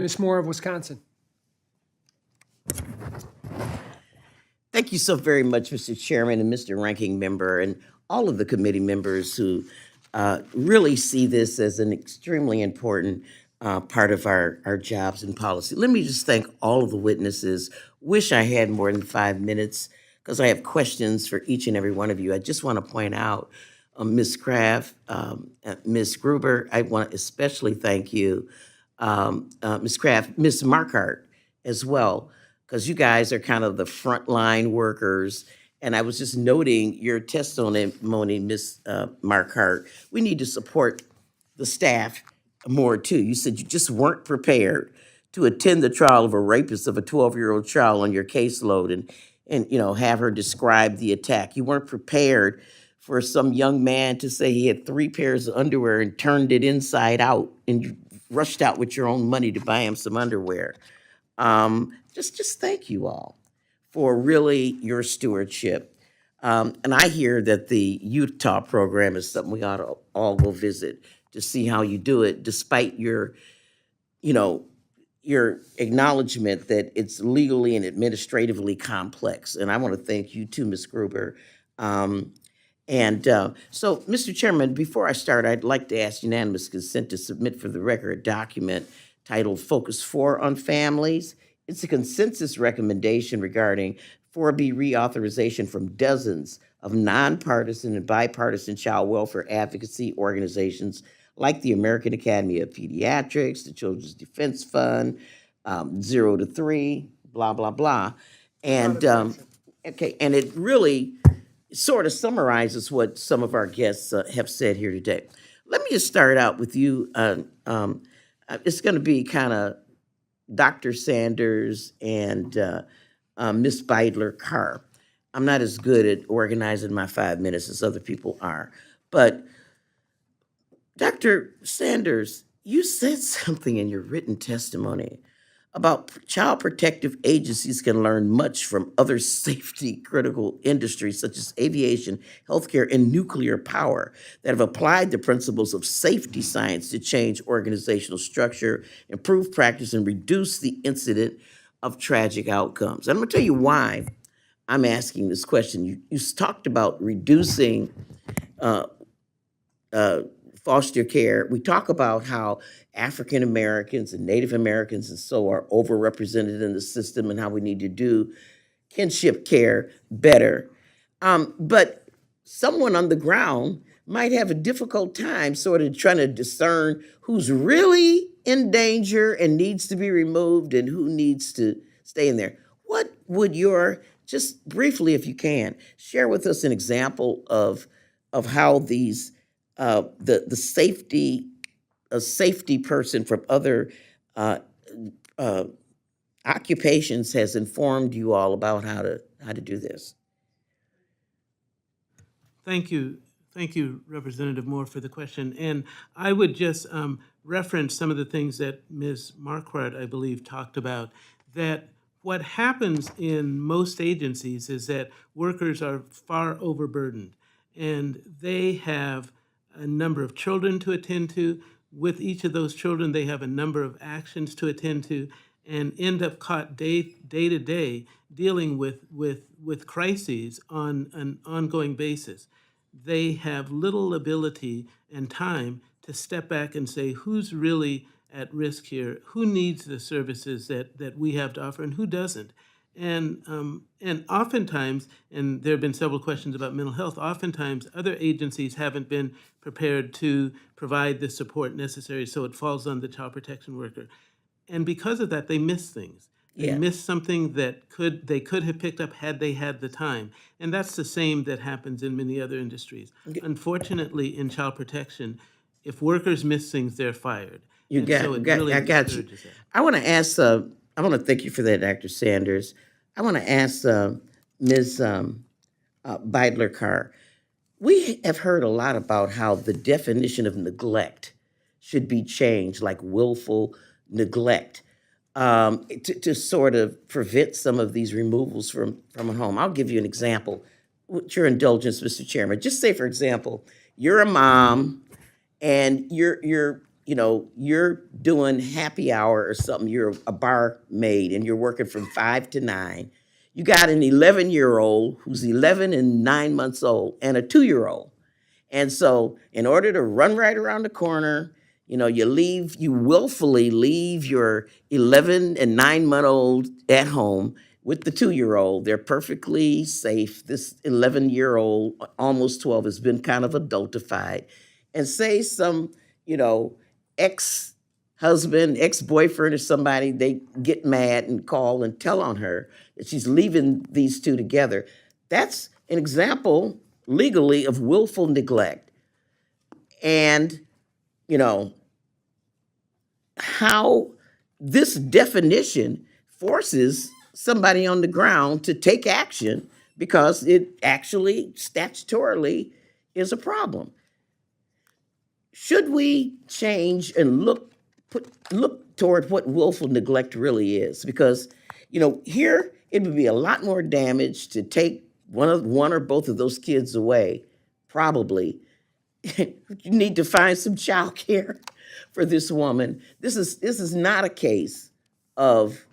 Ms. Moore of Wisconsin. Thank you so very much, Mr. Chairman and Mr. Ranking Member, and all of the committee members who really see this as an extremely important part of our jobs and policy. Let me just thank all of the witnesses. Wish I had more than 5 minutes because I have questions for each and every one of you. I just want to point out, Ms. Kraft, Ms. Gruber, I want to especially thank you, Ms. Kraft, Ms. Markart as well, because you guys are kind of the frontline workers. And I was just noting your testimony, Ms. Markart. We need to support the staff more too. You said you just weren't prepared to attend the trial of a rapist of a 12-year-old child on your caseload and have her describe the attack. You weren't prepared for some young man to say he had 3 pairs of underwear and turned it inside out and you rushed out with your own money to buy him some underwear. Just thank you all for really your stewardship. And I hear that the Utah program is something we ought to all go visit to see how you do it, despite your acknowledgement that it's legally and administratively complex. And I want to thank you too, Ms. Gruber. So, Mr. Chairman, before I start, I'd like to ask unanimous consent to submit for the record a document titled Focus 4 on Families. It's a consensus recommendation regarding 4B reauthorization from dozens of nonpartisan and bipartisan child welfare advocacy organizations like the American Academy of Pediatrics, the Children's Defense Fund, 0 to 3, blah, blah, blah. And, and it really sort of summarizes what some of our guests have said here today. Let me just start out with you. It's going to be kind of Dr. Sanders and Ms. Beidler-Carr. I'm not as good at organizing my 5 minutes as other people are. But Dr. Sanders, you said something in your written testimony about child protective agencies can learn much from other safety critical industries such as aviation, healthcare, and nuclear power that have applied the principles of safety science to change organizational structure, improve practice, and reduce the incident of tragic outcomes. And I'm gonna tell you why I'm asking this question. You talked about reducing foster care. We talk about how African Americans and Native Americans and so are overrepresented in the system and how we need to do kinship care better. But someone on the ground might have a difficult time sort of trying to discern who's really in danger and needs to be removed and who needs to stay in there. What would just briefly, if you can, share with us an example of how these the safety, a safety person from other occupations has informed you all about how to do this? Thank you, Representative Moore, for the question. And I would just reference some of the things that Ms. Marquardt, I believe, talked about. That what happens in most agencies is that workers are far overburdened, and they have a number of children to attend to. With each of those children, they have a number of actions to attend to, and end up caught day to day dealing with crises on an ongoing basis. They have little ability and time to step back and say, who's really at risk here? Who needs the services that we have to offer and who doesn't? And oftentimes, and there have been several questions about mental health, oftentimes other agencies haven't been prepared to provide the support necessary, so it falls on the child protection worker. And because of that, they miss things. They miss something that they could have picked up had they had the time. And that's the same that happens in many other industries. Unfortunately, in child protection, if workers miss things, they're fired. I got you. I want to ask, I want to thank you for that, Dr. Sanders. I want to ask Ms. Beidler-Carr. We have heard a lot about how the definition of neglect should be changed, like willful neglect, to sort of prevent some of these removals from a home. I'll give you an example. With your indulgence, Mr. Chairman. Just say, for example, you're a mom and you're you're doing happy hour or something, you're a barmaid and you're working from 5 to 9. You got an 11-year-old who's 11 and 9 months old and a 2-year-old. And so, in order to run right around the corner, you willfully leave your 11 and 9-month-old at home with the 2-year-old. They're perfectly safe. This 11-year-old, almost 12, has been kind of adultified. And say some, ex-husband, ex-boyfriend, or somebody, they get mad and call and tell on her that she's leaving these two together. That's an example legally of willful neglect. And, how this definition forces somebody on the ground to take action because it actually statutorily is a problem. Should we change and look toward what willful neglect really is? Because, here it would be a lot more damage to take one or both of those kids away, probably. You need to find some child care for this woman. This is not a case of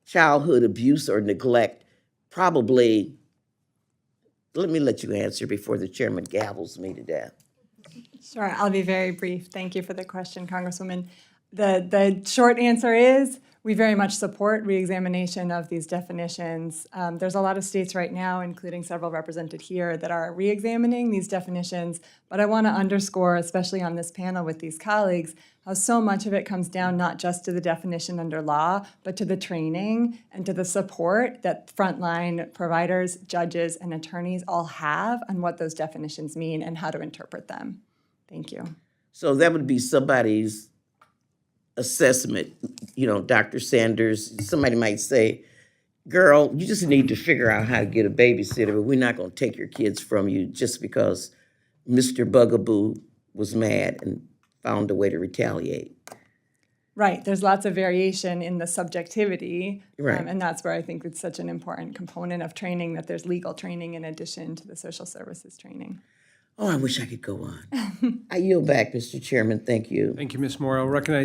childhood abuse or neglect. Probably, let me let you answer before the chairman gavels me to death. Sure, I'll be very brief. Thank you for the question, Congresswoman. The short answer is we very much support reexamination of these definitions. There's a lot of states right now, including several represented here, that are reexamining these definitions. But I want to underscore, especially on this panel with these colleagues, how so much of it comes down not just to the definition under law, but to the training and to the support that frontline providers, judges, and attorneys all have on what those definitions mean and how to interpret them. Thank you. So that would be somebody's assessment, Dr. Sanders. Somebody might say, girl, you just need to figure out how to get a babysitter, but we're not going to take your kids from you just because Mr. Bugaboo was mad and found a way to retaliate. Right. There's lots of variation in the subjectivity. Right. And that's where I think it's such an important component of training, that there's legal training in addition to the social services training. Oh, I wish I could go on. I yield back, Mr. Chairman. Thank you. Thank you, Ms. Moore. I'll recognize